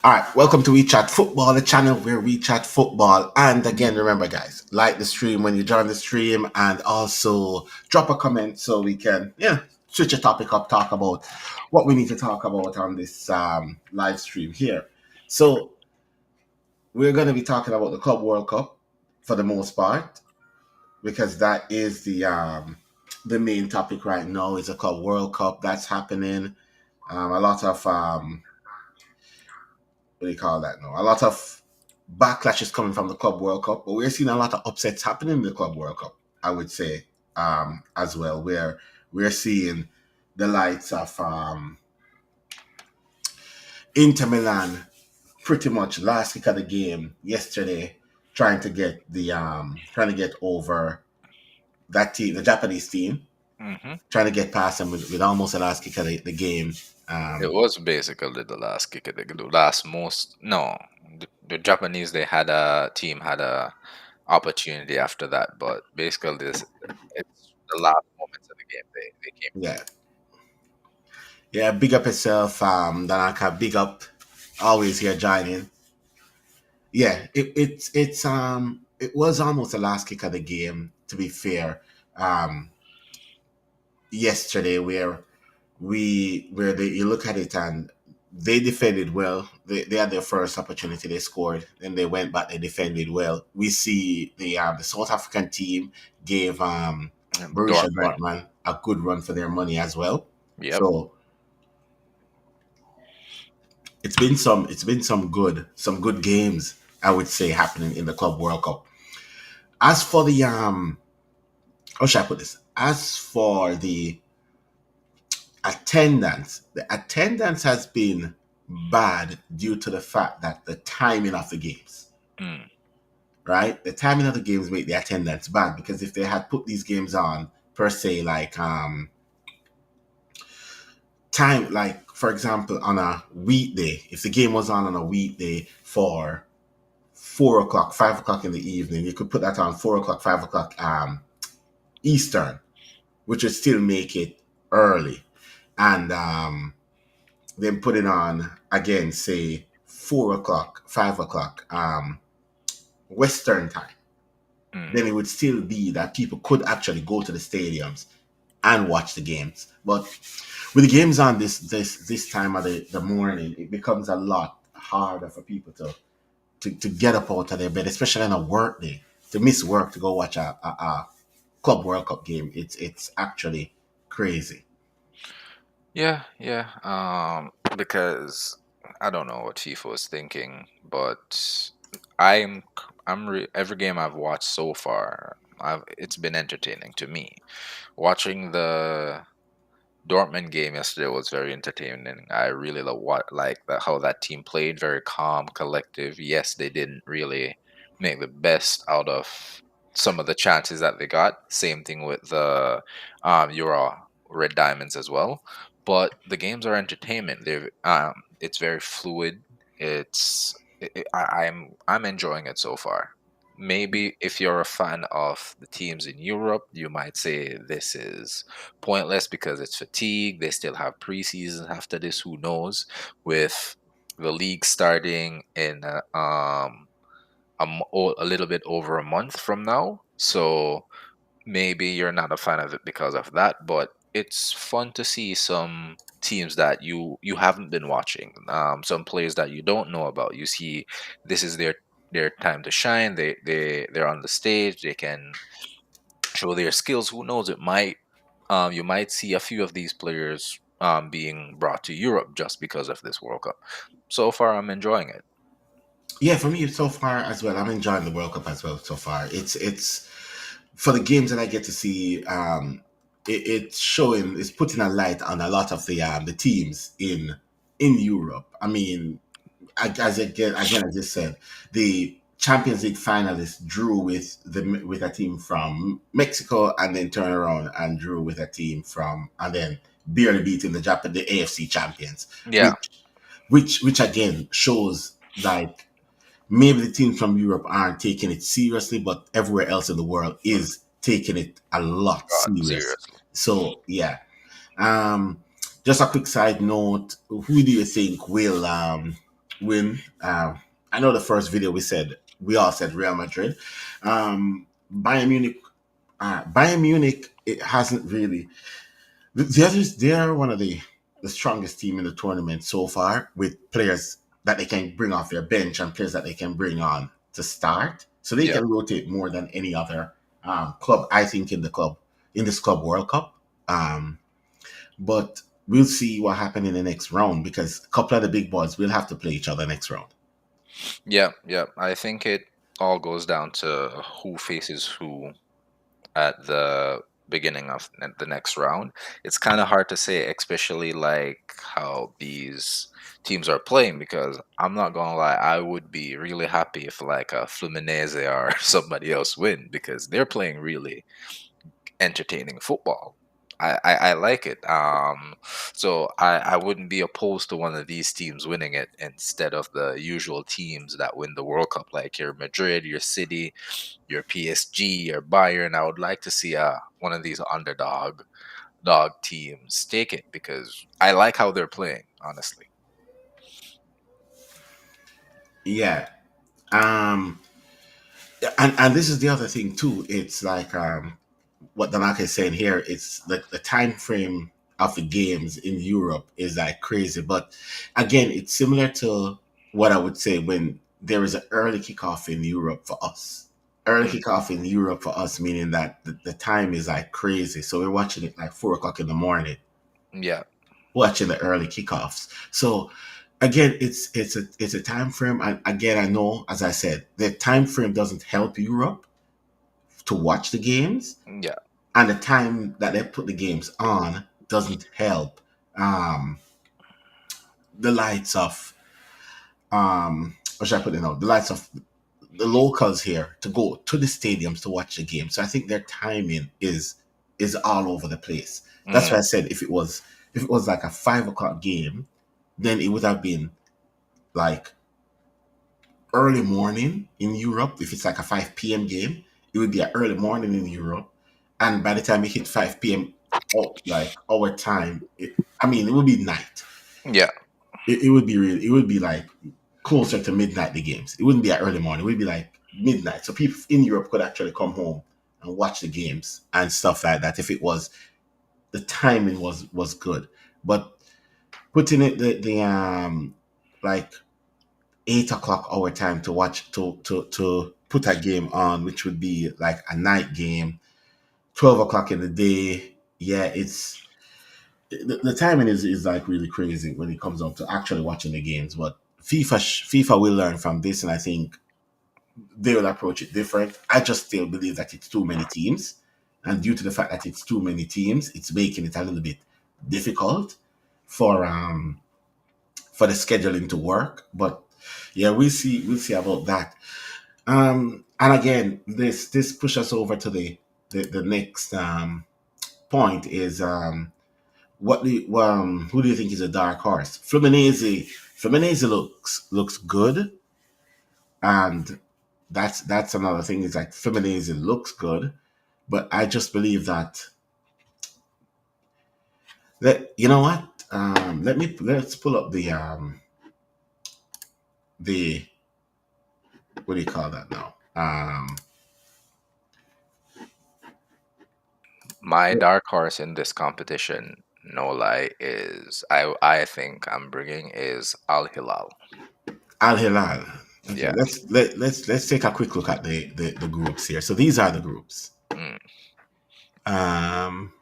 All right, welcome to We Chat Football, the channel where we chat football. And again, remember, guys, like the stream when you join the stream, and also drop a comment so we can, switch a topic up, talk about what we need to talk about on this live stream here. So we're going to be talking about the Club World Cup for the most part because that is the main topic right now. Is a Club World Cup that's happening. A lot of what do you call that now? A lot of backlash is coming from the Club World Cup, but we're seeing a lot of upsets happening in the Club World Cup, I would say, as well, where we're seeing the likes of Inter Milan pretty much last kick of the game yesterday, trying to get over that team, the Japanese team, hmm trying to get past them with almost the last kick of the game. It Um, was basically the last kick of the last most. No, the Japanese they had a team had a opportunity after that, but basically this it's the last moments of the game they came through. yeah, yeah, big up yourself, Danaka, big up, always here joining. Yeah, it was almost the last kick of the game. To be fair, um, yesterday you look at it and they defended well. They had their first opportunity, they scored, then they went back. They defended well. We see the South African team gave Borussia Dortmund. Dortmund a good run for their money as well. Yep. So it's been some good games, I would say, happening in the Club World Cup. As for the how should I put this? As for the attendance has been bad due to the fact that the timing of the games, Mm. right? The timing of the games make the attendance bad because if they had put these games on per se, like time, like for example, on a weekday, if the game was on a weekday for 4 o'clock, 5 o'clock in the evening, you could put that on 4 o'clock, 5 o'clock Eastern, which would still make it early. And then put it on again, say 4 o'clock, 5 o'clock Western time. Mm. Then it would still be that people could actually go to the stadiums and watch the games. But with the games on this time of the morning, it becomes a lot harder for people to get up out of their bed, especially on a work day, to miss work to go watch a Club World Cup game. It's actually crazy. Yeah, yeah. Because I don't know what FIFA was thinking, but every game I've watched so far, it's been entertaining to me. Watching the Dortmund game yesterday was very entertaining. I really how that team played, very calm, collective. Yes, they didn't really make the best out of some of the chances that they got. Same thing with the Euro Red Diamonds as well. But the games are entertainment. It's very fluid. I'm enjoying it so far. Maybe if you're a fan of the teams in Europe, you might say this is pointless because it's fatigue. They still have preseason after this. Who knows? With the league starting in a little bit over a month from now, so maybe you're not a fan of it because of that. But it's fun to see some teams that you haven't been watching, some players that you don't know about. You see, this is their time to shine. They're on the stage. They can show their skills. Who knows? You might see a few of these players being brought to Europe just because of this World Cup. So far, I'm enjoying it. Yeah, for me so far as well, I'm enjoying the World Cup as well so far. It's for the games that I get to see. It's putting a light on a lot of the teams in Europe. I mean, as I just said, the Champions League finalists drew with a team from Mexico, and then turned around and drew with a team from, and then barely beating the AFC champions, Yeah, which again shows like maybe the teams from Europe aren't taking it seriously, but everywhere else in the world is taking it a lot God, serious. seriously. So yeah. Um, just a quick side note: who do you think will win. I know the first video we all said Real Madrid. Bayern Munich. Bayern Munich. It hasn't really. The others, they are one of the strongest team in the tournament so far, with players that they can bring off their bench and players that they can bring on to start. So they Yeah. can rotate more than any other club, I think, in this club World Cup. Um, but we'll see what happens in the next round because a couple of the big boys will have to play each other next round. Yeah, yeah. I think it all goes down to who faces who at the beginning of the next round. It's kind of hard to say, especially like how these teams are playing, because I'm not gonna lie, I would be really happy if like a Fluminense or somebody else win because they're playing really entertaining football. I like it. So I wouldn't be opposed to one of these teams winning it instead of the usual teams that win the World Cup, like your Madrid, your City, your PSG, your Bayern. I would like to see one of these underdog dog teams take it because I like how they're playing, honestly. Yeah. Um, and this is the other thing too. It's like what Danaka is saying here. It's the time frame of the games in Europe is like crazy. But again, it's similar to what I would say when there is an early kickoff in Europe for us. Early Mm, kickoff in Europe for us, meaning that the time is like crazy. So we're watching it like 4 o'clock in the morning, yeah, watching the early kickoffs. So again, it's a time frame. And again, I know, as I said, the time frame doesn't help Europe to watch the games, yeah, and the time that they put the games on doesn't help um, the lights of what should I put it now? The lights of the locals here to go to the stadiums to watch the game. So I think their timing is all over the place. That's why I mm, said if it was like a 5 o'clock game, then it would have been like early morning in Europe. If it's like a 5 p.m. game, it would be an early morning in Europe. And by the time it hit 5 p.m., oh, like our time, I mean, it would be night. yeah, It would be real. It would be like closer to midnight, the games. It wouldn't be at early morning. It would be like midnight. So people in Europe could actually come home and watch the games and stuff like that if it was the timing was good. But putting it the like 8 o'clock our time to watch to put a game on, which would be like a night game, 12 o'clock in the day. Yeah, it's the timing is like really crazy when it comes up to actually watching the games. But FIFA will learn from this, and I think they will approach it different. I just still believe that it's too many teams, and due to the fact that it's too many teams, it's making it a little bit difficult for the scheduling to work. But yeah, we'll see about that. And again, this pushes us over to the next point is who do you think is a dark horse? Fluminense looks good, and that's another thing. Is like Fluminense looks good, but I just believe that you know what? Let's pull up the what do you call that now? my dark horse in this competition, no lie, is I think I'm bringing is Al Hilal. Al Hilal. Okay, Yeah. let's take a quick look at the groups here. So these are the groups. Mm, Um,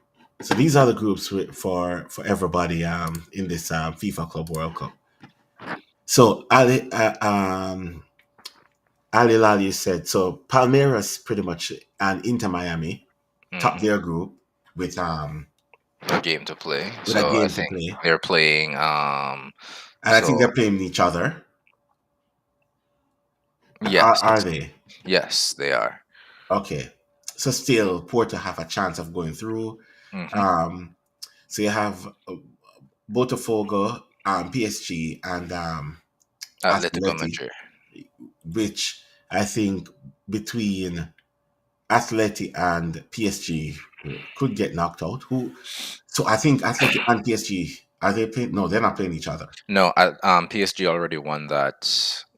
so these are the groups for everybody in this FIFA Club World Cup. So Ali Lali said so. Palmeiras pretty much and Inter Miami top hmm their group with A game to play. a So I game to think play, they're playing. and I think So they're playing each other. Are yes, they? yes, they are. Okay. So still, Porto have a chance of going through. hmm Um, so you have Botafogo, PSG, and Atletico Atleti, Madrid. which I think between Atleti and PSG could get knocked out. Who? So I think Atleti and PSG. Are they playing? No, they're not playing each other. No, PSG already won that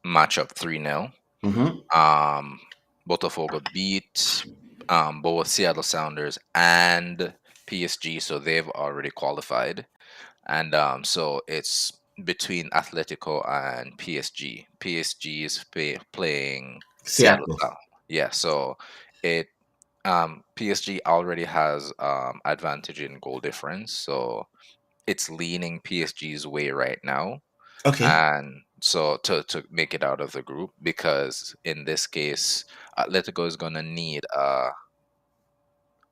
matchup 3-0. Mm-hmm. Um, Botafogo beat both Seattle Sounders and PSG, so they've already qualified. And so it's between Atletico and PSG. PSG is playing Seattle Seattle. Sound. Yeah, so it PSG already has advantage in goal difference, so it's leaning PSG's way right now. Okay. And so to make it out of the group, because in this case, Atletico is gonna need a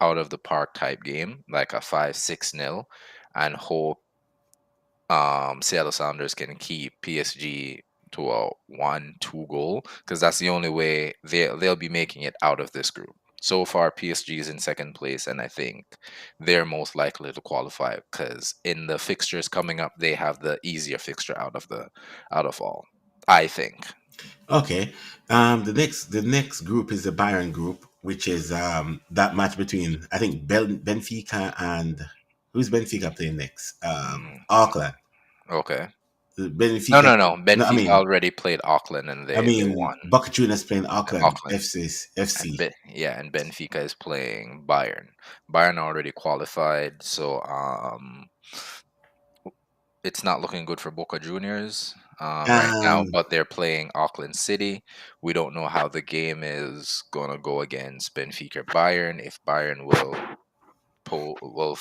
out of the park type game, like a 5-6 nil, and hope Seattle Sounders can keep PSG to a 1-2 goal, because that's the only way they'll be making it out of this group. So far, PSG is in second place, and I think they're most likely to qualify because in the fixtures coming up, they have the easier fixture out of all. I think. Okay. The next group is the Bayern group, which is that match between I think Benfica and who's Benfica playing next? Mm, Auckland. okay. No, Benfica. no, no. No, I Benfica mean, already played Auckland and they won. Boca Juniors playing Auckland Auckland. FC. Yeah, and Benfica is playing Bayern. Bayern already qualified, so it's not looking good for Boca Juniors right now. Um, But they're playing Auckland City. We don't know how the game is gonna go against Benfica Bayern. If Bayern will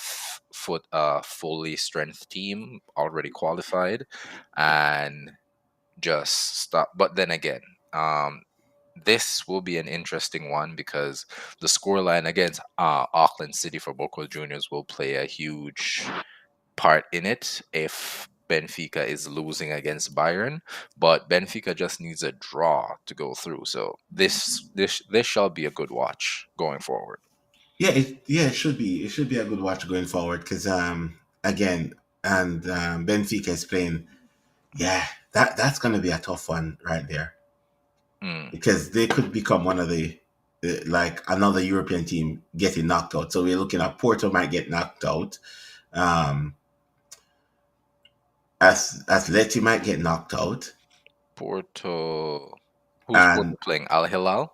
foot a fully strength team already qualified and just stop. But then again, um, this will be an interesting one because the scoreline against Auckland City for Boca Juniors will play a huge part in it if Benfica is losing against Bayern. But Benfica just needs a draw to go through. So this shall be a good watch going forward. yeah, it should be. It should be a good watch going forward because again, and Benfica is playing. Yeah, that's going to be a tough one right there Mm. because they could become one of the like another European team getting knocked out. So we're looking at Porto might get knocked out. Um, as Atleti might get knocked out, Porto, who's Porto and playing? Al Hilal.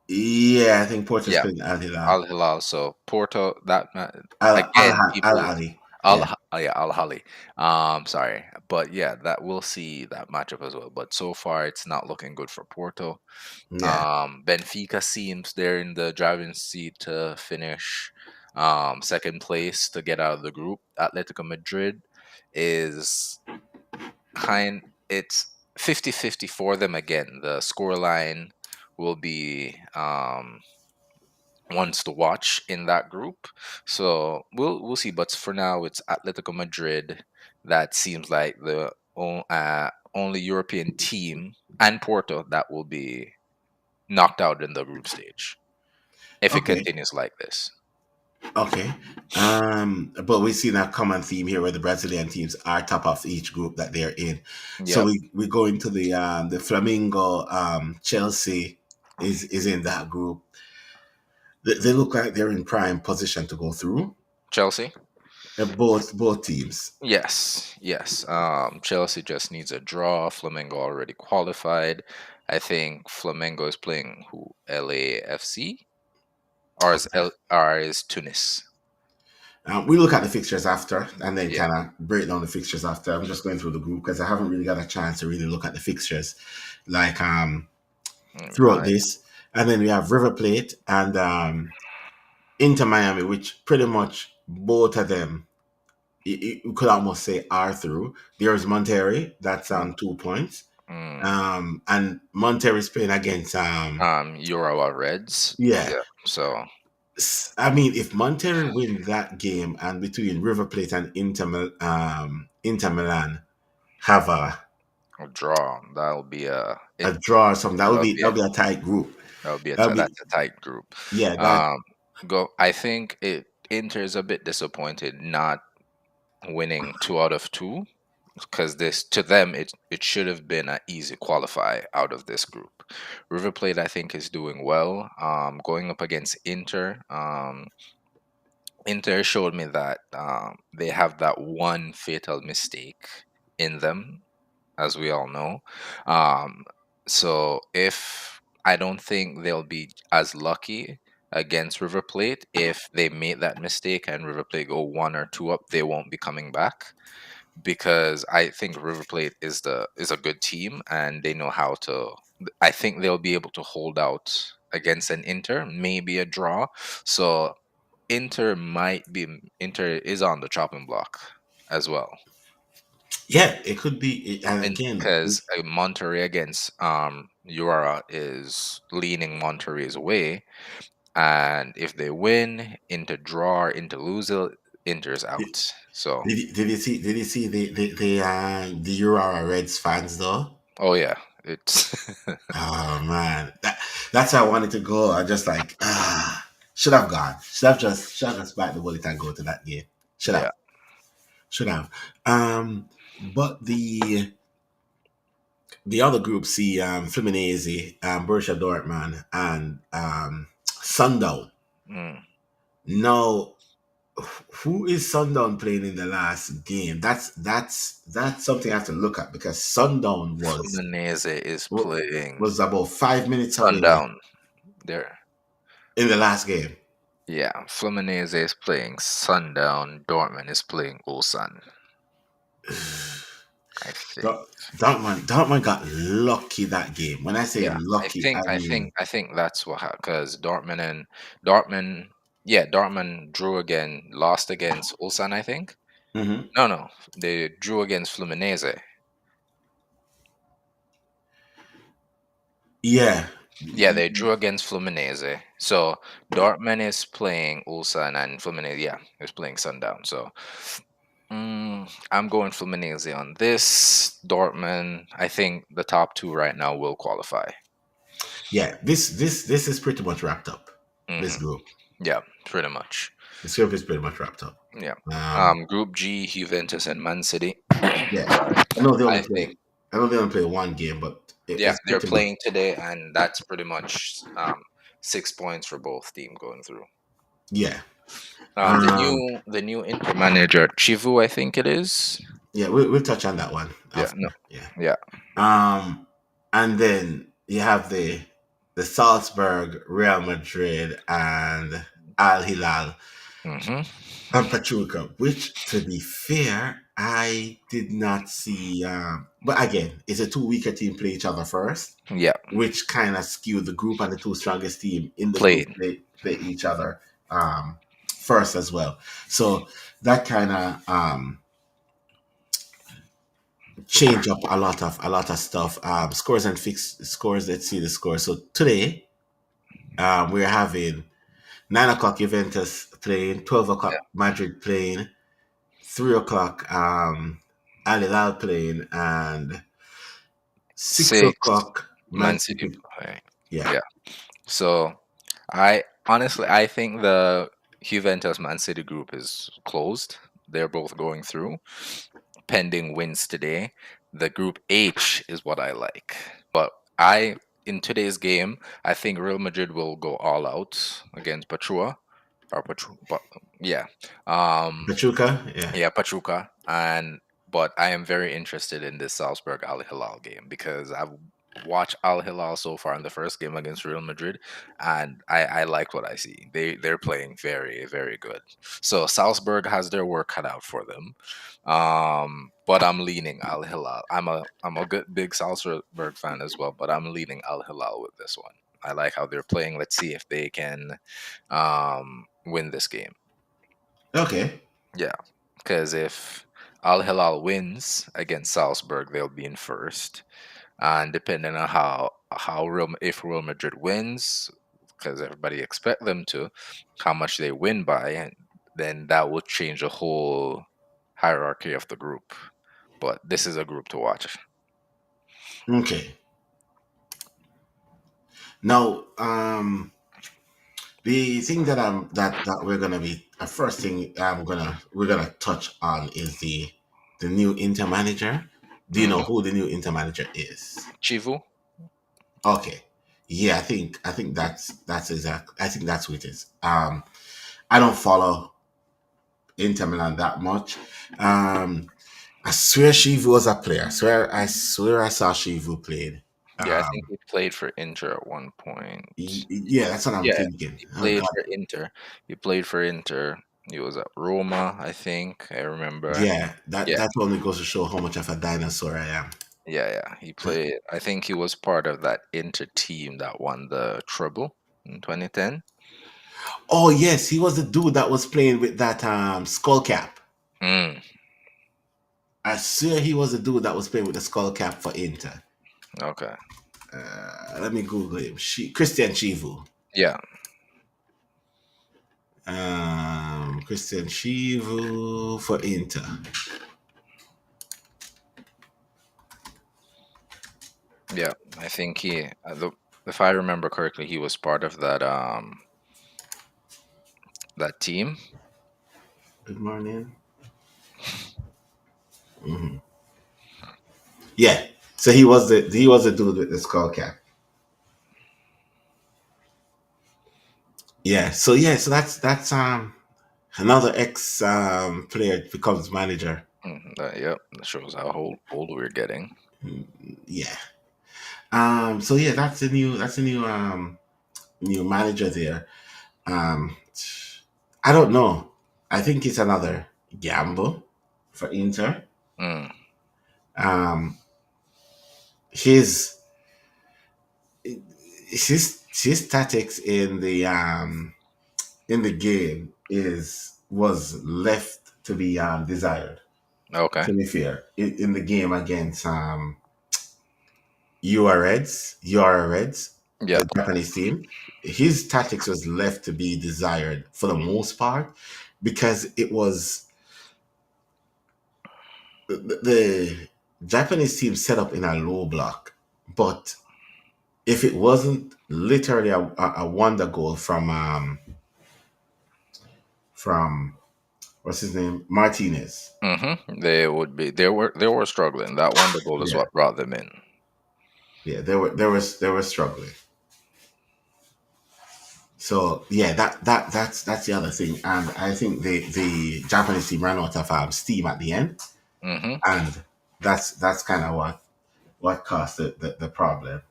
yeah, I think Porto's Yeah, playing Al Hilal. Al Hilal. So Porto, Al again, Al people Ali. Yeah, Yeah, Al Hali. Sorry, but yeah, that we'll see that matchup as well. But so far, it's not looking good for Porto. yeah. Benfica seems they're in the driving seat to finish second place to get out of the group. Atletico Madrid is it's 50-50 for them again. The scoreline will be ones to watch in that group. So we'll see. But for now, it's Atletico Madrid that seems like the only European team, and Porto that will be knocked out in the group stage if it Okay, continues like this. okay. But we see that common theme here where the Brazilian teams are top of each group that they're in. So Yep. we go into the Flamingo Chelsea is in that group. They look like they're in prime position to go through. Chelsea. Both teams. Yes, yes. Chelsea just needs a draw. Flamengo already qualified. I think Flamengo is playing who? LAFC or is Tunis? We look at the fixtures after and then Yeah. kind of break down the fixtures after. I'm just going through the group because I haven't really got a chance to really look at the fixtures like throughout I this. And then we have River Plate and Inter Miami, which pretty much both of them you could almost say are through. There's Monterrey, that's mm, 2 points. mm, And Monterrey's playing against Urawa Reds. yeah. Yeah. So I mean, if Monterrey win that game and between River Plate and Inter Milan have a draw. a draw or something, That'll be that'll be a tight group. That'll be that's a tight group. yeah, that Um, I think Inter is a bit disappointed not winning 2 out of 2 because this to them it should have been an easy qualify out of this group. River Plate I think is doing well. Going up against Inter. Inter showed me that they have that one fatal mistake in them, as we all know. Um, so if I don't think they'll be as lucky against River Plate if they made that mistake and River Plate go one or two up, they won't be coming back because I think River Plate is a good team and they know how to. I think they'll be able to hold out against an Inter, maybe a draw. So Inter is on the chopping block as well. Yeah, it could be. And And again, because Monterrey against Ura is leaning Monterrey's way, and if they win, Inter draw, Inter lose, Inter's did, out. So, did you see the Aurora Reds fans though? oh yeah, it's Oh man, that's how I wanted to go. I just like should have gone. Should have just bite the bullet and go to that game. Should yeah. have. Should have. But the other group see Fluminense, Borussia Dortmund, and Sundown. Mm. Now, who is Sundown playing in the last game? That's something I have to look at because Sundown Fluminense is playing was about 5 minutes away Sundown. There, in the last game. yeah. Fluminense is playing Sundown. Dortmund is playing Ulsan. I think. Dortmund got lucky that game. When I say Yeah, lucky, I mean I think that's what happened because Dortmund, yeah, Dortmund drew again, lost against Ulsan. I think. mhm. No, they drew against Fluminense. Yeah. Yeah, they drew against Fluminense. So Dortmund is playing Ulsan and Fluminense, yeah, is playing Sundown. So I'm going Fluminense on this. Dortmund, I think the top two right now will qualify. Yeah, this is pretty much wrapped up. This Hmm. group, Yeah, pretty much. this group is pretty much wrapped up. Yeah. Um, Group G, Juventus and Man City. yeah, Sorry. I know they only I play. think, I know they only play one game, but yeah, it's they're pretty much playing today, and that's pretty much 6 points for both team going through. yeah. The Um, new Inter manager Chivu, I think it is. yeah, we'll touch on that one Yeah, no, after. Yeah. yeah. Um, and then you have the Salzburg, Real Madrid, and Al Hilal Hmm. and Pachuca, which, to be fair, I did not see. But again, it's a two weaker team play each other first, Yeah, which kind of skewed the group, and the two strongest team in the group played. play each other first as well. So that kind of change up a lot of stuff. Scores and fixed scores. Let's see the score. So today we're having 9 o'clock Juventus playing, 12 o'clock Madrid playing, 3 o'clock Al Hilal playing, and six Six o'clock Man Man City. City. Right. Yeah. Yeah. So I honestly I think the Juventus Man City group is closed. They're both going through, pending wins today. The group H is what I like. But I in today's game, I think Real Madrid will go all out against Patrua or yeah. Um Pachuca. Yeah. yeah, Pachuca, and but I am very interested in this Salzburg Al Hilal game because I've watched Al Hilal so far in the first game against Real Madrid, and I like what I see. They're playing very good. So Salzburg has their work cut out for them, but I'm leaning Al Hilal. I'm a good big Salzburg fan as well, but I'm leaning Al Hilal with this one. I like how they're playing. Let's see if they can win this game. Okay. Yeah, because if Al Hilal wins against Salzburg, they'll be in first, and depending on if Real Madrid wins, because everybody expect them to, how much they win by, and then that will change the whole hierarchy of the group. But this is a group to watch. Okay. Now, the thing that we're gonna be first thing we're gonna touch on is the new Inter manager. Do you know Hmm. who the new Inter manager is? Chivu. Okay. Yeah, I think that's exact. I think that's what it is. I don't follow. Inter Milan that much. Um, I swear Shivu was a player. I swear I saw Shivu played. Yeah, I think Um, he played for Inter at one point. yeah, that's what I'm Yeah, thinking. he Oh played God, for Inter. He played for Inter. He was at Roma, I think. I remember. yeah, that Yeah, that only goes to show how much of a dinosaur I am. yeah. He played. I think he was part of that Inter team that won the treble in 2010. Oh yes, he was the dude that was playing with that skull cap. Mm, I swear he was the dude that was playing with the skull cap for Inter. okay. Let me Google him. Christian Chivu. Yeah, Christian Chivu for Inter. yeah. I think if I remember correctly, he was part of that team. Good morning. Yeah. So he was the dude with the skull cap. Yeah. So that's another ex player becomes manager. Yep, that shows how old we're getting. Yeah. So yeah, that's a new manager there. Um I don't know. I think it's another gamble for Inter. Mm, Um his his tactics in the game is was left to be desired. okay. To be fair, in the game against UR Reds, Yep. the Japanese team, his tactics was left to be desired for the most part because it was the Japanese team set up in a low block, but if it wasn't literally a wonder goal from what's his name, Martinez. They would be. They were struggling. That wonder goal is Yeah, what brought them in. yeah, they were struggling. So yeah, that's the other thing, and I think the Japanese team ran out of steam at the end, Hmm. and that's kind of what caused the problem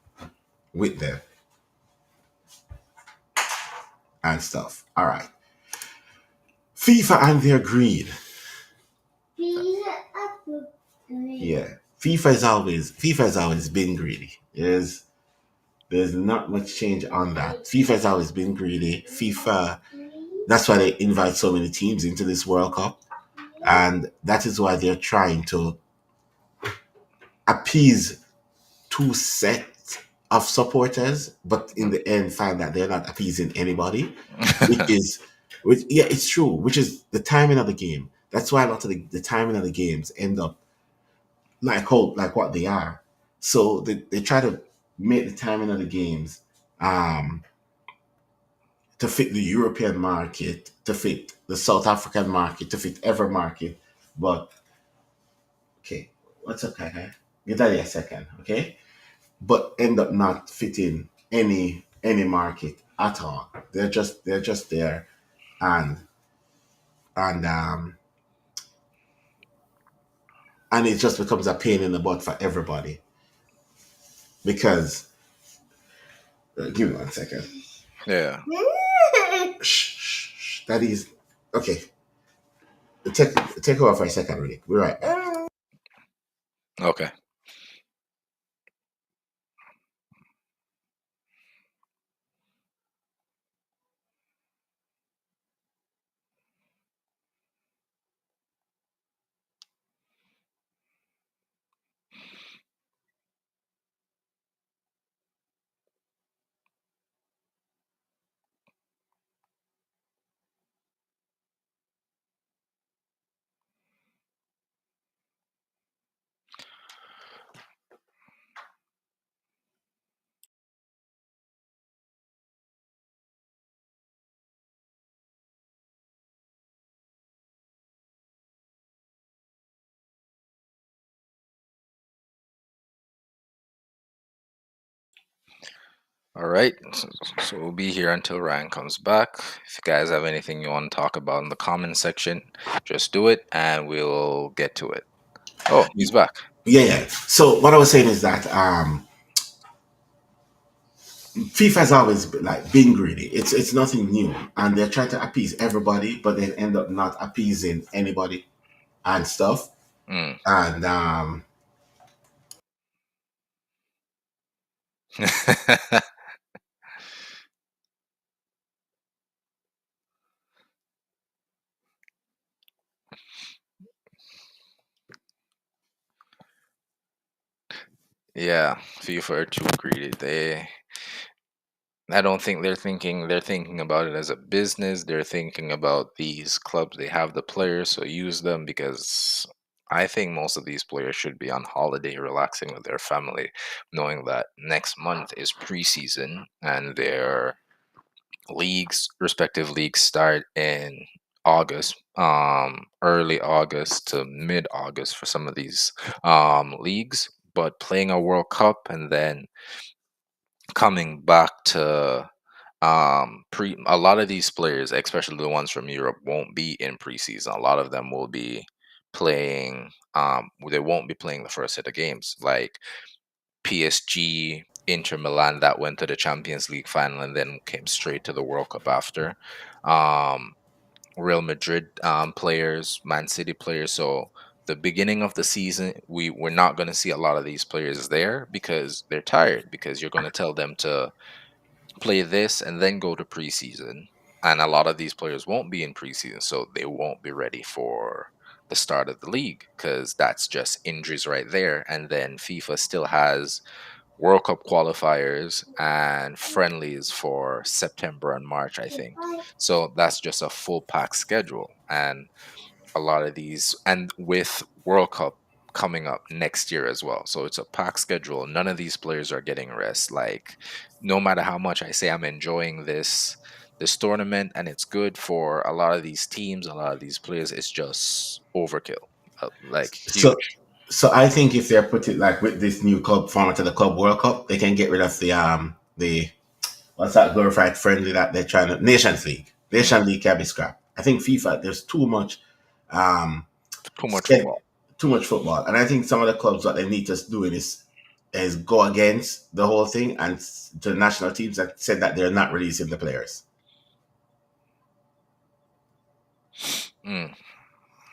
with them and stuff. All right, FIFA and their greed. Yeah, FIFA has always been greedy. There's not much change on that. FIFA has always been greedy. FIFA. That's why they invite so many teams into this World Cup, and that is why they're trying to appease two sets of supporters, but in the end find that they're not appeasing anybody, which is, which yeah, it's true. Which is the timing of the game. That's why a lot of the timing of the games end up like what they are. So they try to make the timing of the games um, to fit the European market, to fit the South African market, to fit every market. But okay, what's up, Kaka? Give that a second, okay? But end up not fitting any market at all. They're just there, and and um and it just becomes a pain in the butt for everybody because give me 1 second. Yeah. Shh, shh, shh. That is okay. Take over for a second, really. We're right back. Okay. All right. So we'll be here until Ryan comes back. If you guys have anything you want to talk about in the comment section, just do it and we'll get to it. Oh, he's back. Yeah, yeah. So what I was saying is that FIFA has always been, like been greedy. It's nothing new, and they're trying to appease everybody, but then end up not appeasing anybody and stuff. Mm. And Yeah, FIFA are too greedy. I don't think they're thinking about it as a business. They're thinking about these clubs. They have the players, so use them because I think most of these players should be on holiday, relaxing with their family, knowing that next month is preseason and their respective leagues start in August, early August to mid August for some of these leagues. But playing a World Cup and then coming back to pre a lot of these players, especially the ones from Europe, won't be in preseason. A lot of them will be playing they won't be playing the first set of games. Like PSG, Inter Milan that went to the Champions League final and then came straight to the World Cup after. Um Real Madrid players, Man City players. So the beginning of the season, we're not going to see a lot of these players there because they're tired. Because you're going to tell them to play this and then go to preseason, and a lot of these players won't be in preseason, so they won't be ready for the start of the league because that's just injuries right there. And then FIFA still has World Cup qualifiers and friendlies for September and March, I think. So that's just a full pack schedule. And a lot of these, and with World Cup coming up next year as well. So it's a packed schedule. None of these players are getting rest. Like, no matter how much I say I'm enjoying this tournament and it's good for a lot of these teams, a lot of these players, it's just overkill. Like so huge. so I think if they're put it like with this new club format of the Club World Cup, they can get rid of the what's that glorified friendly that they're trying to Nations League. Mm, Nations League can be scrapped. I think FIFA there's too much um too much sched- football. too much football, and I think some of the clubs what they need to do is go against the whole thing and to the national teams that said that they're not releasing the players. Mm,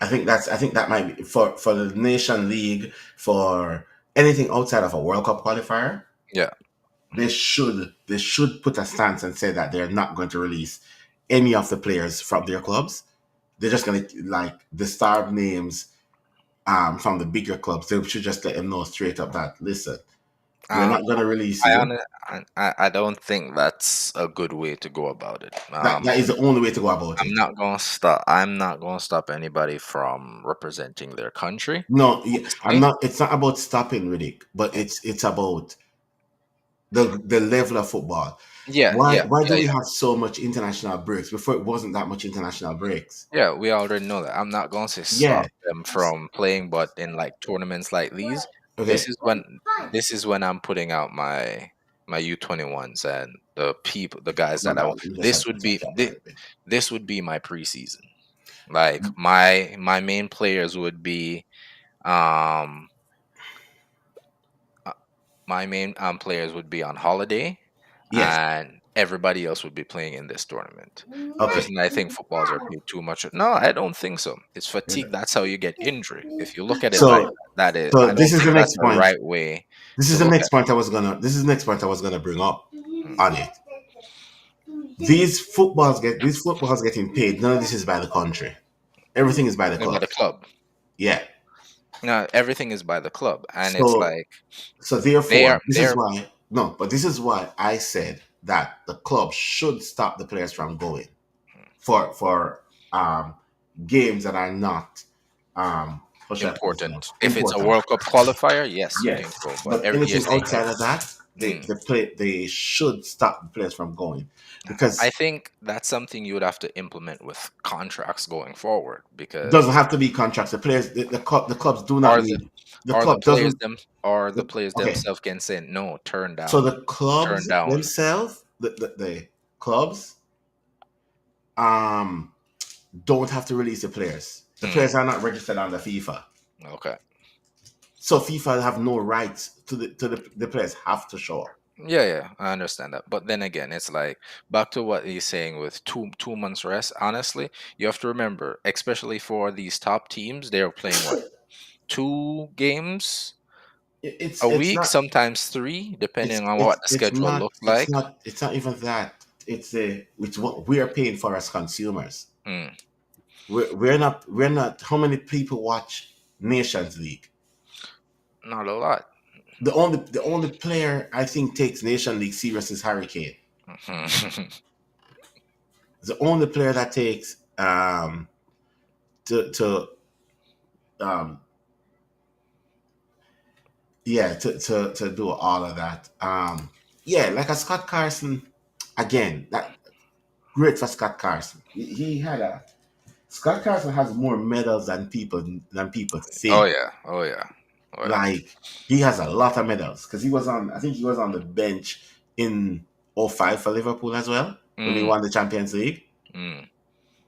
I think that might be for the Nation League for anything outside of a World Cup qualifier. yeah. They should put a stance and say that they're not going to release any of the players from their clubs. They're just going to like the star names from the bigger clubs. They should just let them know straight up that listen, we're Um, not going to release I, you. hone- I don't think that's a good way to go about it. That is the only way to go about it. I'm not gonna stop anybody from representing their country. No, I'm Honestly, not. It's not about stopping Riddick, but it's about the level of football. yeah, yeah, Why do yeah, we yeah, have so much international breaks? Before it wasn't that much international breaks. yeah. We already know that. I'm not going to Yeah. stop them from playing, but in like tournaments like these, Okay. this is when this is when I'm putting out my U21s and the people, the guys My that I bad. want. Let me just This have would some be chat this, this would be my preseason. Like my main players would be um my main players would be on holiday, Yes. and everybody else would be playing in this tournament. Okay. Personally, I think footballs are paid too much. No, I don't think so. It's fatigue. That's how you get injury. If you look at it like So that, that is, so I this don't is think the that's next the point. right way This to is the look next at point I was gonna. This is the next point I was gonna bring up it. Mm. on it. These footballs getting paid. None of this is by the country. Everything is by the And by the clubs. club. Yeah. No, everything is by the club, and it's So like so therefore, this is why no, but this is why I said that the club should stop the players from going for um games that are not how should I put this now? important. If it's a Important. World Cup qualifier, yes, you can Yes. go. But But anything you're saying outside of that, Mm. they should stop the players from going I because think that's something you would have to implement with contracts going forward it doesn't because have to be contracts. The players, the clubs do not or the need. The or the club players doesn't. them or the players Okay, themselves can say no, so the turn clubs down. themselves, the clubs, um, don't have to release the players. The Mm, players are not registered under FIFA, okay. so FIFA have no rights to the players have to show up. Yeah, yeah, I understand that. But then again, it's like back to what he's saying with 2 months rest. Honestly, you have to remember, especially for these top teams, they're playing what, 2 games a It's week, not sometimes three, depending on what the schedule looks like. it's not even that. It's what we're paying for as consumers. Mm, We're not. How many people watch Nations League? not a lot. The only player I think takes Nation League serious is Harry Kane. The only player that takes to um yeah to do all of that. Yeah, like a Scott Carson again. That great for Scott Carson. He had a Scott Carson has more medals than people Oh think. yeah, oh yeah, oh yeah. Like he has a lot of medals because he was on. I think he was on the bench in '05 for Liverpool as well when he Mm, won the Champions League. mm.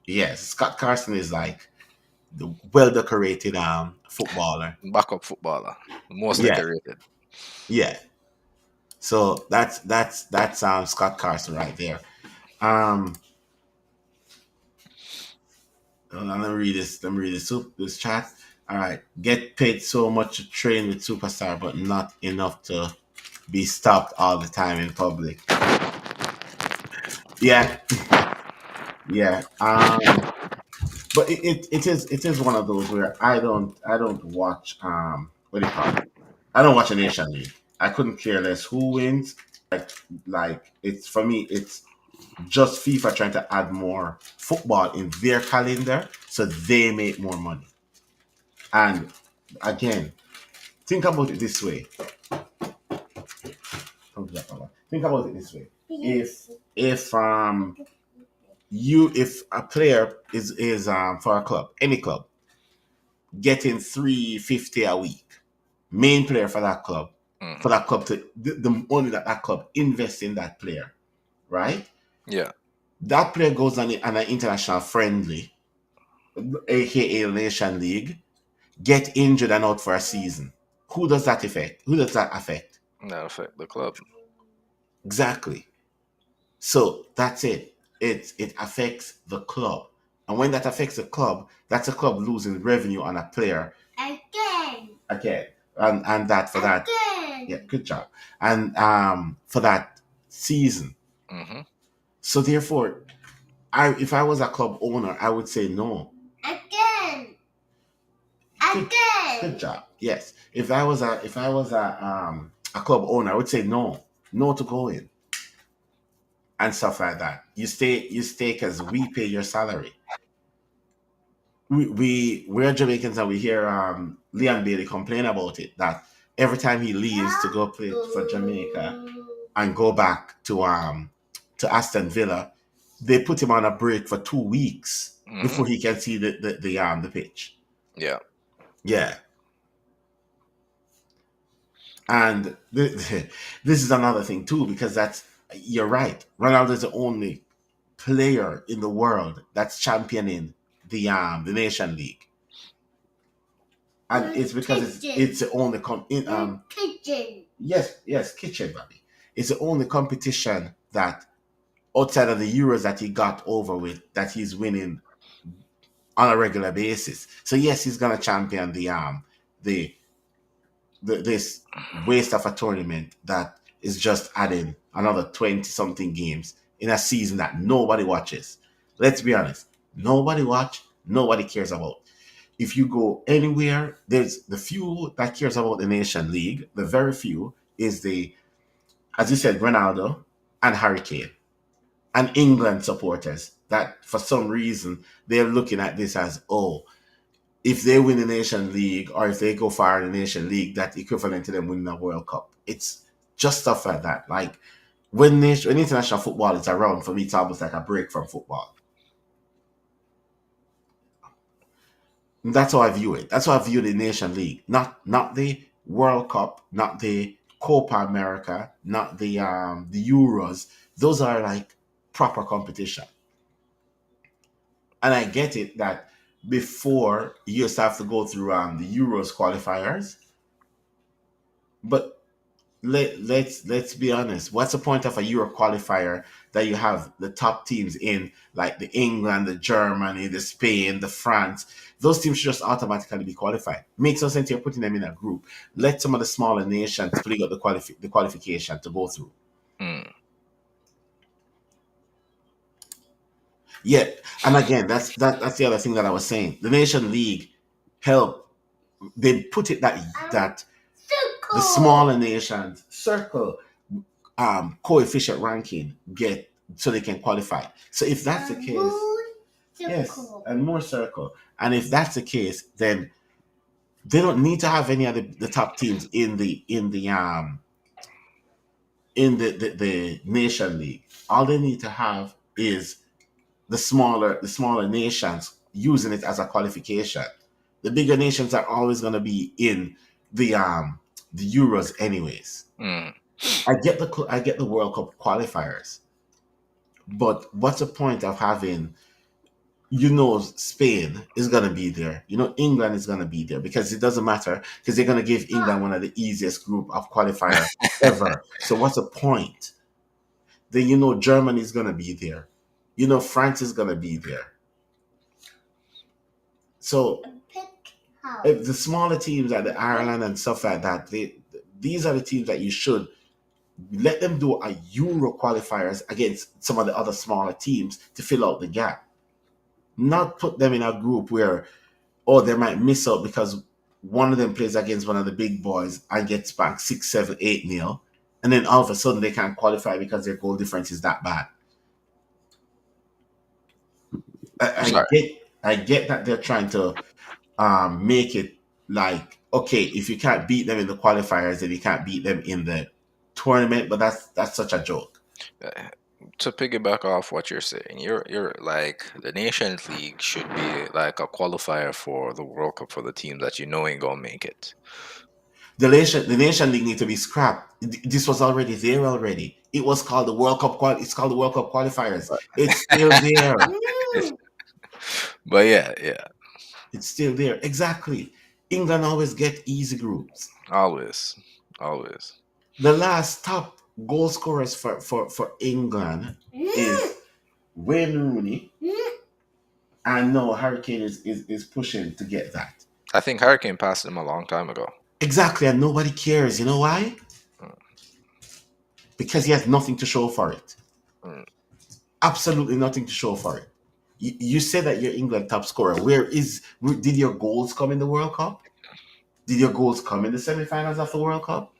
Yes, Scott Carson is like the well decorated footballer. Backup footballer, most Yeah, decorated. yeah. So that's Scott Carson right there. Um, hold on, let me read this. Let me read this chat. All right, get paid so much to train with superstar, but not enough to be stopped all the time in public. Yeah, yeah. But it is one of those where I don't watch what do you call it? I don't watch a nation league. I couldn't care less who wins. Like it's for me, it's just FIFA trying to add more football in their calendar so they make more money. And again, think about it this way. Think about it this way. If if a player is for a club, any club, getting 350 a week, main player for Hmm. that club to the money that that club invests in that player, right? Yeah, That player goes on an international friendly, aka Nation League, get injured and out for a season. Who does that affect? Who does that affect? that affect the club. Exactly. So that's it. It affects the club. And when that affects the club, that's a club losing revenue on a player. Again. And that for that. Yeah, good job. And for that season. Hmm. So therefore, if I was a club owner, I would say no. Good, good job. Yes. If I was a club owner, I would say no. No to go in and stuff like that. You stay because we pay your salary. We're Jamaicans and we hear Leon Bailey complain about it that every time he leaves to go play for Jamaica and go back to Aston Villa, they put him on a break for 2 weeks Hmm. before he can see the pitch. Yeah. Yeah, and this is another thing too because that's you're right. Ronaldo is the only player in the world that's championing the Nation League. And it's because it's the only kitchen. Yes, kitchen, buddy. It's the only competition that outside of the Euros that he got over with that he's winning on a regular basis. So yes, he's gonna champion the this waste of a tournament that is just adding another 20 something games in a season that nobody watches. Let's be honest, nobody watch, nobody cares about. If you go anywhere, there's the few that cares about the Nation League. The very few is as you said, Ronaldo and Harry Kane and England supporters that for some reason they're looking at this as, oh, if they win the Nation League or if they go far in the Nation League, that's equivalent to them winning a World Cup. It's Just stuff like that. Like when international football is around, for me, it's almost like a break from football. And that's how I view it. That's how I view the Nation League, not the World Cup, not the Copa America, not the Euros. Those are like proper competition. And I get it that before you used to have to go through the Euros qualifiers, but let's be honest. What's the point of a Euro qualifier that you have the top teams in, like the England, the Germany, the Spain, the France? Those teams should just automatically be qualified. Makes no sense you're putting them in a group. Let some of the smaller nations play out the qualification to go through. Mm. Yeah, and again, that's the other thing that I was saying. The Nation League help. They put it that the smaller nations circle coefficient ranking get so they can qualify. So if that's the case, yes, and more circle. And if that's the case, then they don't need to have any of the top teams in the Nation League. All they need to have is the smaller nations using it as a qualification. The bigger nations are always going to be in the Euros anyways. Mm. I get the World Cup qualifiers, but what's the point of having, Spain is going to be there, England is going to be there, because it doesn't matter, because they're going to give England one of the easiest group of qualifier ever. So what's the point? Then Germany is going to be there, France is going to be there. So if the smaller teams like the Ireland and stuff like that, these are the teams that you should let them do a Euro qualifiers against some of the other smaller teams to fill out the gap. Not put them in a group where, they might miss out because one of them plays against one of the big boys and gets back 6, 7, 8 nil, and then all of a sudden they can't qualify because their goal difference is that bad. I Sorry. get I get that they're trying to make it like, okay, if you can't beat them in the qualifiers, then you can't beat them in the tournament. But that's such a joke. Uh, to piggyback off what you're saying, you're like the Nations League should be like a qualifier for the World Cup for the team that you know ain't gonna make it. The nation league need to be scrapped. This was already there already. It was called the World Cup It's called the World Cup qualifiers. It's still there. But yeah, yeah, It's still there. Exactly. England always get easy groups. always, always. The last top goal scorers for England is Wayne Rooney. And no, Hurricane is pushing to get that. I think Hurricane passed him a long time ago. Exactly, and nobody cares. You know why? Mm, Because he has nothing to show for it. mm. Absolutely nothing to show for it. You said that you're England top scorer. Did your goals come in the World Cup? Did your goals come in the semifinals of the World Cup?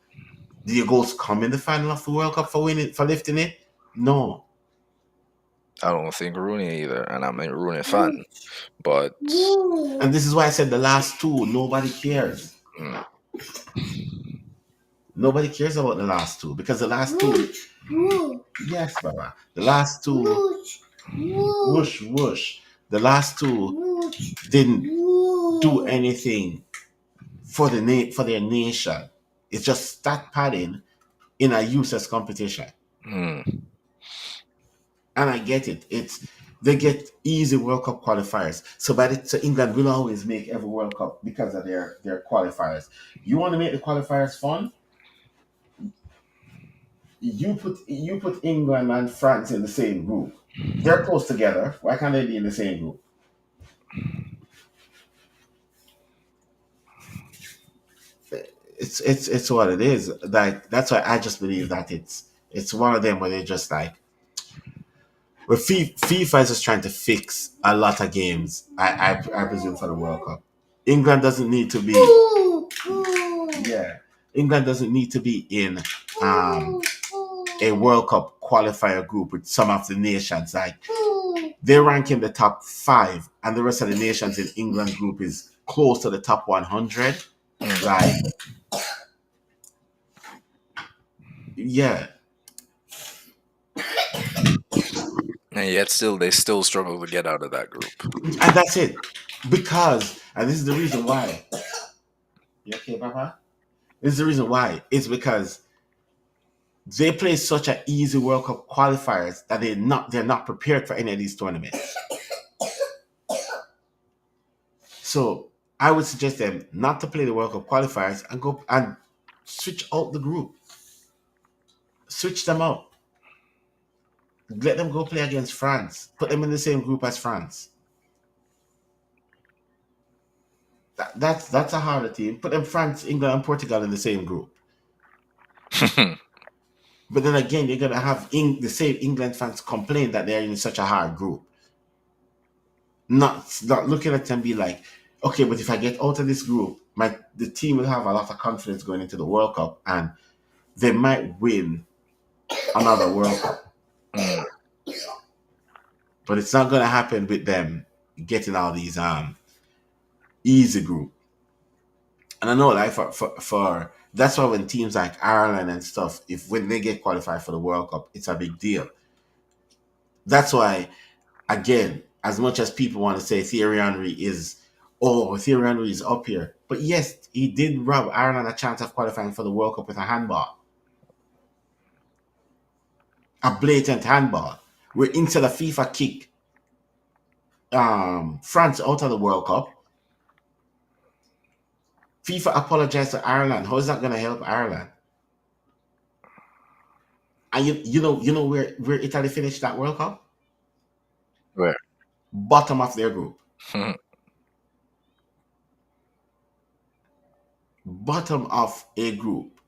Did your goals come in the final of the World Cup for lifting it? No. I don't think Rooney either, and I'm a Rooney fan. But And this is why I said the last two, nobody cares. mm, Nobody cares about the last two, because the last two, yes, Baba, the last two, whoosh, whoosh, the last two didn't do anything for their nation. It's just stat padding in a useless competition. mm, And I get it. They get easy World Cup qualifiers. So England will always make every World Cup because of their qualifiers. You want to make the qualifiers fun? You put England and France in the same group. They're close together. Why can't they be in the same group? It's what it is. Like, that's why I just believe that it's one of them where they're just like, where FIFA is just trying to fix a lot of games. I presume for the World Cup. England doesn't need to be. Yeah, England doesn't need to be in um, a World Cup qualifier group with some of the nations. Like, they rank in the top five, and the rest of the nations in England group is close to the top 100. mm. Like, Yeah, And yet still they still struggle to get out of that group. and that's it. Because, and this is the reason why. You okay, Papa? This is the reason why. It's because they play such an easy World Cup qualifiers that they're not prepared for any of these tournaments. So I would suggest them not to play the World Cup qualifiers and go and switch out the group. Switch them out. Let them go play against France. Put them in the same group as France. That's a harder team. Put them France, England, and Portugal in the same group. But then again, you're gonna have the same England fans complain that they're in such a hard group. Not looking at them be like, okay, but if I get out of this group, the team will have a lot of confidence going into the World Cup, and they might win another World Cup. Mm. But it's not gonna happen with them getting all these easy group. And I know, like for that's why when teams like Ireland and stuff, if when they get qualified for the World Cup, it's a big deal. That's why, again, as much as people want to say Thierry Henry is up here, but yes, he did rob Ireland a chance of qualifying for the World Cup with a handball, a blatant handball, where instead of FIFA kick France out of the World Cup, FIFA apologized to Ireland. How is that going to help Ireland? And you know where Italy finished that World Cup? Where? Bottom of their group. Bottom of a group.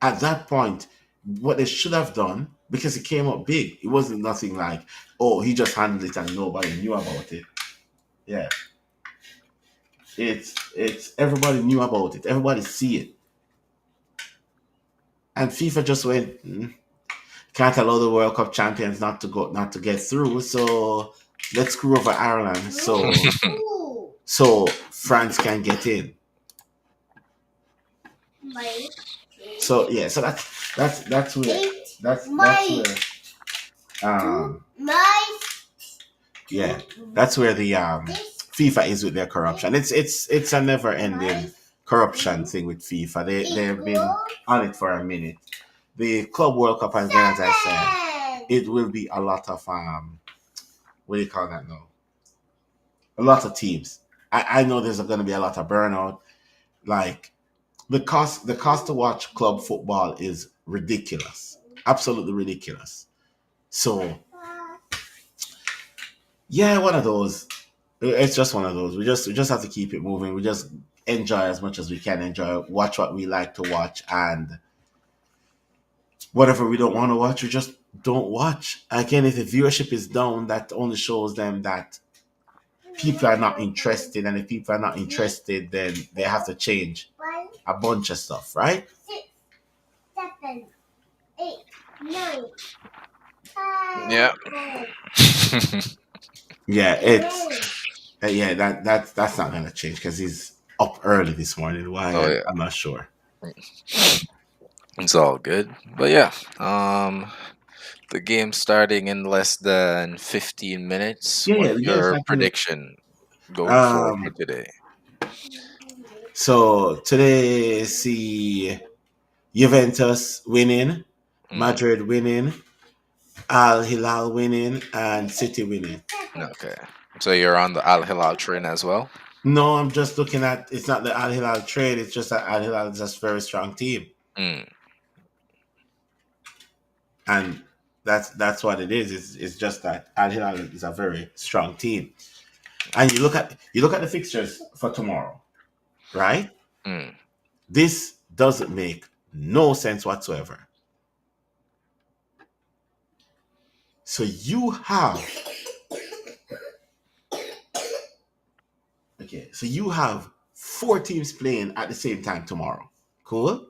At that point, what they should have done, because it came up big, it wasn't nothing like, oh, he just handled it and nobody knew about it. Yeah. It's everybody knew about it. Everybody see it. And FIFA just went, can't allow the World Cup champions not to get through. So let's screw over Ireland so France can get in. So yeah, so that's where that's where yeah, that's where the FIFA is with their corruption. It's a never ending corruption thing with FIFA. They've been on it for a minute. The Club World Cup, again, as I said, it will be a lot of what do you call that now? A lot of teams. I know there's going to be a lot of burnout. Like the cost to watch club football is ridiculous, absolutely ridiculous. So yeah, one of those. It's just one of those. We just have to keep it moving. We just enjoy as much as we can enjoy. Watch what we like to watch, and whatever we don't want to watch, we just don't watch. Again, if the viewership is down, that only shows them that people are not interested, and if people are not interested, then they have to change a bunch of stuff, right? 9. Yeah. Yeah, yeah, that's not gonna change because he's up early this morning. Why? Oh I'm yeah. not sure. It's all good. But yeah, the game starting in less than 15 minutes. Yeah, yeah, What's the game's your 5 minutes. prediction going forward for Um, today? so today, see Juventus winning, Mm, Madrid winning, Al Hilal winning, and City winning. okay. So you're on the Al Hilal train as well? No, I'm just looking at it's not the Al Hilal trade. It's just that Al Hilal is a very strong team, Mm, and that's what it is. It's just that Al Hilal is a very strong team. And you look at the fixtures for tomorrow, right? mm. This doesn't make no sense whatsoever. So you have so you have four teams playing at the same time tomorrow. Cool.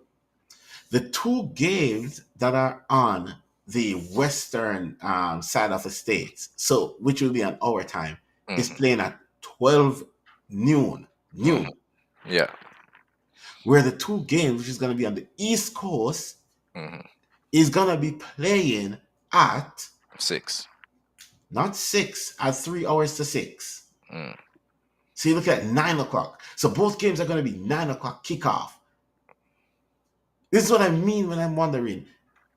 The two games that are on the western side of the states, so which will be on our time, is Mm, playing at 12 noon. mm. Yeah. Where the two games, which is going to be on the East Coast, Mm. is gonna be playing at 6. not 6, at 3 hours to 6. Mm. So you look at 9 o'clock. So both games are gonna be 9 o'clock kickoff. This is what I mean when I'm wondering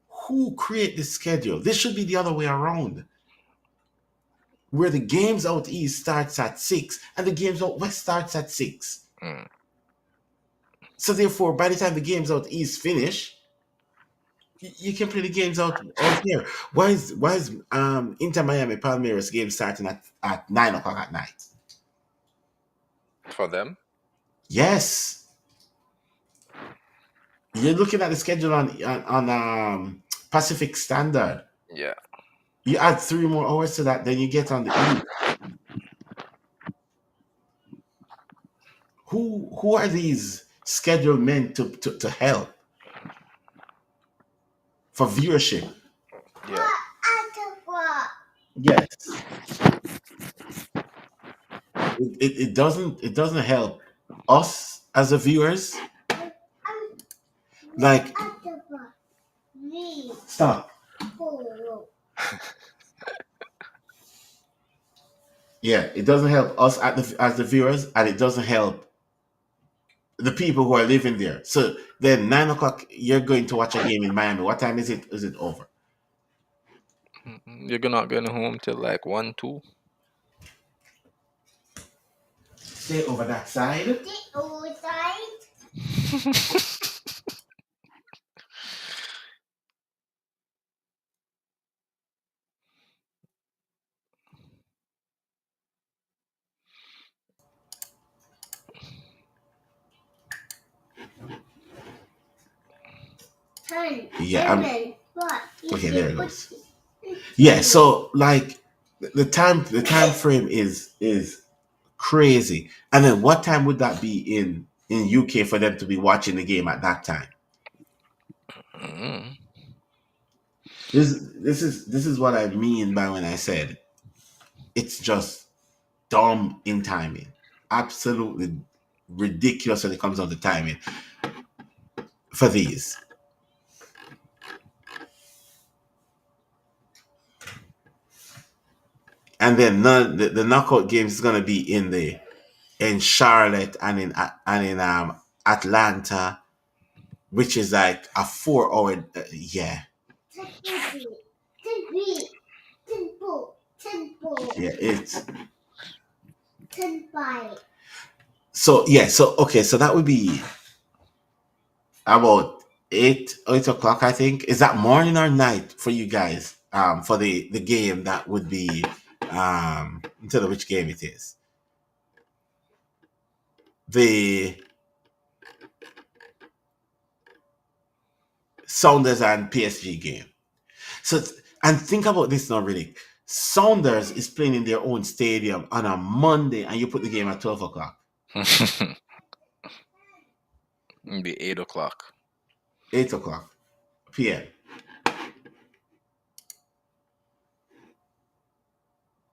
who create this schedule. This should be the other way around, where the games out east starts at 6 and the games out west starts at 6. Mm. So therefore, by the time the games out east finish, you can play the games out there. Why is Inter Miami Palmeiras game starting at 9 o'clock at night? For them? Yes, you're looking at the schedule on Pacific Standard. Yeah. You add 3 more hours to that, then you get on the E. Who are these schedule meant to help for viewership? Yeah. Yes, it doesn't help us as the viewers. Like, stop. Yeah, it doesn't help us as the viewers, and it doesn't help the people who are living there. So then 9 o'clock, you're going to watch a game in Miami. What time is it? Is it over? You're not going home till like 1, 2. Stay over that side. Yeah, okay. There it goes. Yeah, so like the time frame is crazy. And then what time would that be in UK for them to be watching the game at that time? Mm. This is what I mean by when I said it's just dumb in timing. Absolutely ridiculous when it comes down to timing for these. And then the knockout games is gonna be in Charlotte and in Atlanta, which is like a 4 hour. Yeah, yeah. It's so yeah. So okay. So that would be about 8 o'clock. I think, is that morning or night for you guys? For the game that would be instead of which game it is, the Sounders and PSG game. So, and think about this now, really. Sounders is playing in their own stadium on a Monday, and you put the game at 12 o'clock, It'd be 8 o'clock. 8 o'clock p.m.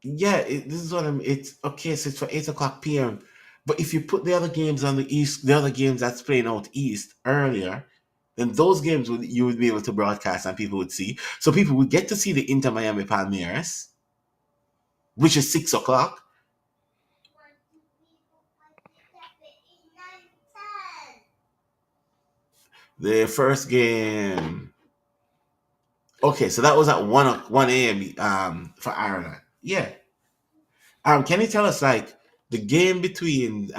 Yeah, this is what I'm. It's okay. So it's for 8 o'clock p.m. But if you put the other games on the east, the other games that's playing out east earlier, then those games you would be able to broadcast and people would see. So people would get to see the Inter Miami Palmeiras, which is 6 o'clock. The first game. Okay, so that was at 1 a.m. For Ireland. Yeah. Can you tell us like the game between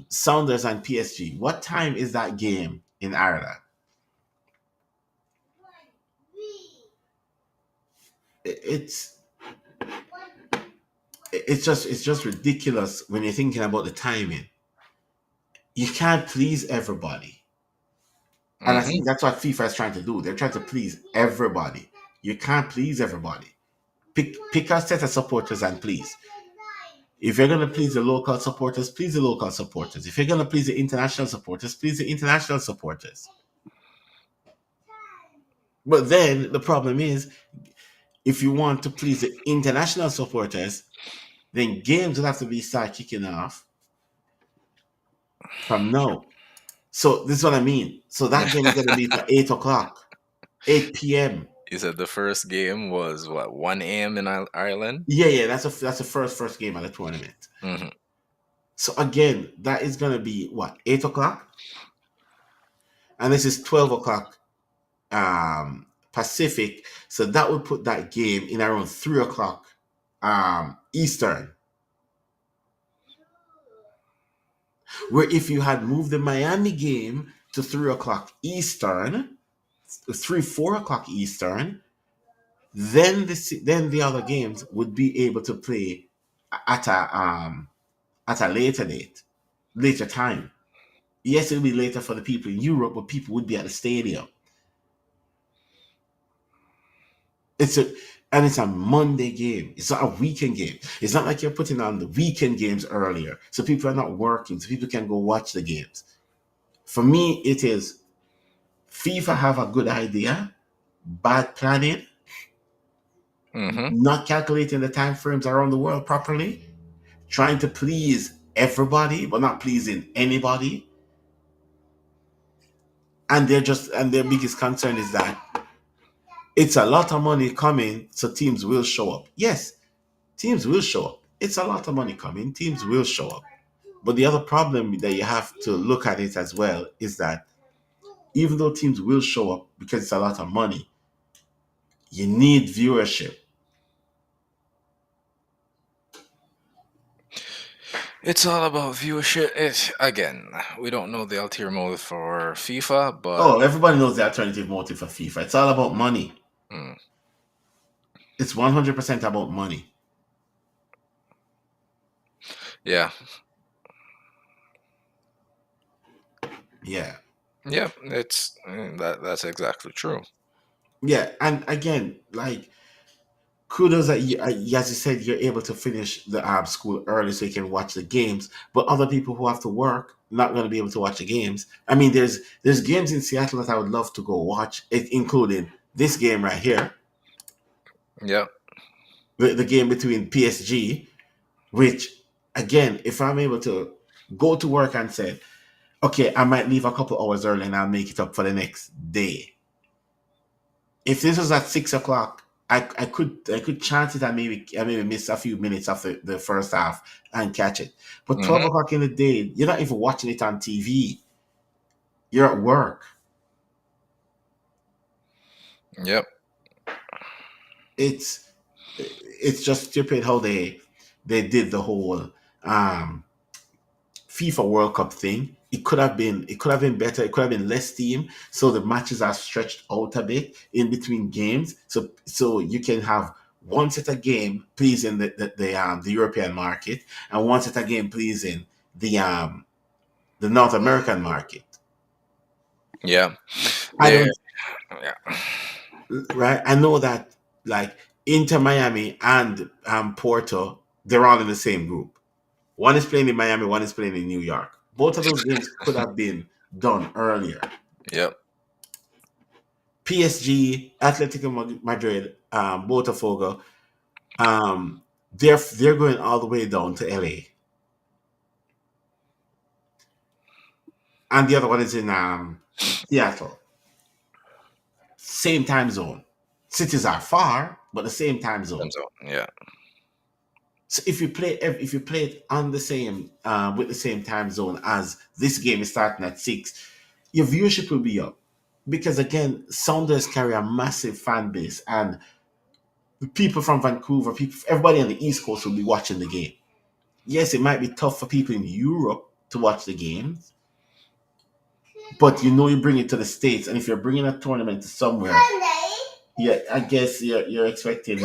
Sounders and PSG? What time is that game in Ireland? It's it's just ridiculous when you're thinking about the timing. You can't please everybody, and I Hmm. think that's what FIFA is trying to do. They're trying to please everybody. You can't please everybody. Pick a set of supporters and please. If you're gonna please the local supporters, please the local supporters. If you're gonna please the international supporters, please the international supporters. But then the problem is, if you want to please the international supporters, then games will have to be start kicking off from now. So this is what I mean. So that game is going to be for 8 o'clock. 8 p.m. You said the first game was what, 1 a.m. in Ireland? Yeah, yeah, that's the first game of the tournament. Hmm. So again, that is gonna be what, 8 o'clock, and this is 12 o'clock Pacific. So that would put that game in around 3 o'clock Eastern. Where if you had moved the Miami game to 3 o'clock Eastern, 4 o'clock Eastern, then the other games would be able to play at a later date, later time. Yes, it'll be later for the people in Europe, but people would be at the stadium. It's a and it's a Monday game. It's not a weekend game. It's not like you're putting on the weekend games earlier, so people are not working, so people can go watch the games. For me, it is FIFA have a good idea, bad planning, Hmm. not calculating the time frames around the world properly, trying to please everybody but not pleasing anybody. And their biggest concern is that it's a lot of money coming, so teams will show up. Yes, teams will show up. It's a lot of money coming, teams will show up. But the other problem that you have to look at it as well is that even though teams will show up because it's a lot of money, you need viewership. It's all about viewership. Again, we don't know the ulterior motive for FIFA, but Oh, everybody knows the alternative motive for FIFA. It's all about money. mm, It's 100% about money. yeah, Yeah. yeah, that's exactly true. Yeah. And again, like, kudos that as you said, you're able to finish the school early so you can watch the games. But other people who have to work not going to be able to watch the games. I mean, there's games in Seattle that I would love to go watch, including this game right here, Yeah. the game between PSG, which again, if I'm able to go to work and say, okay, I might leave a couple hours early and I'll make it up for the next day. If this was at 6 o'clock, I could chance it and maybe miss a few minutes of the first half and catch it. But Hmm. 12 o'clock in the day, you're not even watching it on TV. You're at work. Yep. It's it's just stupid how they did the whole um FIFA World Cup thing. It could have been better. It could have been less team, so the matches are stretched out a bit in between games. So you can have one set of game pleasing the European market and one set of game pleasing the North American market. Yeah. I There. don't Yeah. right. I know that like Inter Miami and Porto, they're all in the same group. One is playing in Miami, one is playing in New York. Both of those games could have been done earlier. Yep. PSG, Atletico Madrid, Botafogo, they're going all the way down to LA, and the other one is in Seattle. Same time zone. Cities are far, but the same time zone. Thumbs up. Yeah. So if you play it on the same with the same time zone as this game is starting at 6, your viewership will be up because again, Sounders carry a massive fan base, and the people from Vancouver, everybody on the East Coast will be watching the game. Yes, it might be tough for people in Europe to watch the games, but you bring it to the States, and if you're bringing a tournament to somewhere, yeah, I guess you're expecting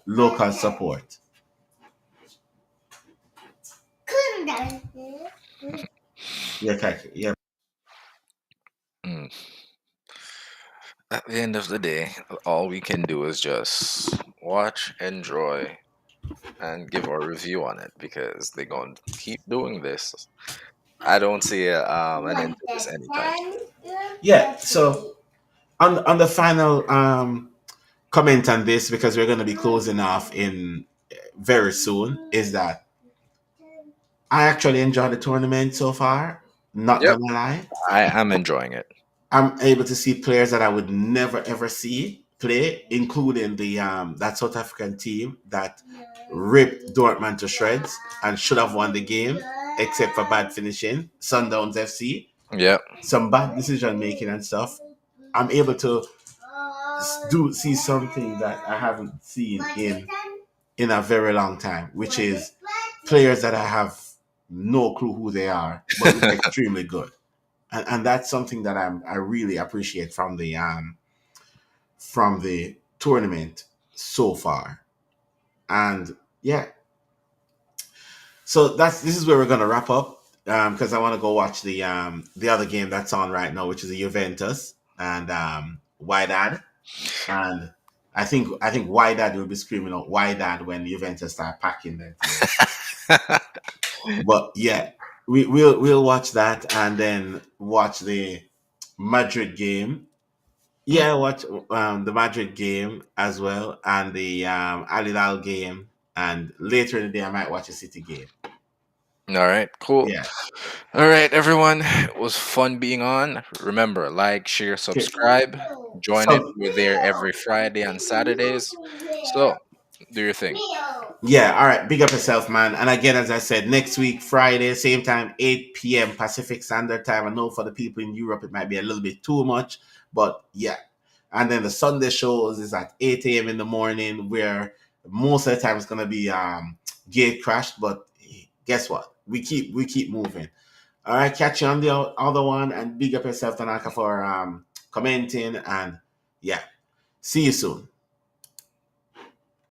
local support. Yeah, yeah. Mm. At the end of the day, all we can do is just watch, enjoy, and give our review on it because they're going to keep doing this. I don't see an end to this anytime soon. Yeah. So on the final comment on this, because we're going to be closing off in very soon, is that I actually enjoyed the tournament so far. Not Yep. gonna lie. I am enjoying it. I'm able to see players that I would never ever see play, including the that South African team that ripped Dortmund to shreds and should have won the game, except for bad finishing. Sundowns FC, Yep. some bad decision making and stuff. I'm able to do see something that I haven't seen in a very long time, which is players that I have no clue who they are, but look extremely good. And that's something that I really appreciate from the tournament so far. And yeah, so that's this is where we're gonna wrap up because I want to go watch the other game that's on right now, which is the Juventus and Wydad. And I think Wydad will be screaming out Wydad when Juventus start packing their team. But yeah, we'll watch that and then watch the Madrid game. Yeah, watch the Madrid game as well and the Al Hilal game. And later in the day, I might watch a City game. All right, cool. Yeah. All right, everyone. It was fun being on. Remember, like, share, Okay. subscribe. Join it. So We're there every Friday and Saturdays. So, do your thing. yeah, all right. Big up yourself, man. And again, as I said, next week, Friday, same time, 8 p.m. Pacific Standard Time. I know for the people in Europe, it might be a little bit too much, but yeah. And then the Sunday shows is at 8 a.m. in the morning, where most of the time it's gonna be gate crashed. But guess what? We keep moving. All right, catch you on the other one, and big up yourself, Tanaka, for commenting. And yeah, see you soon.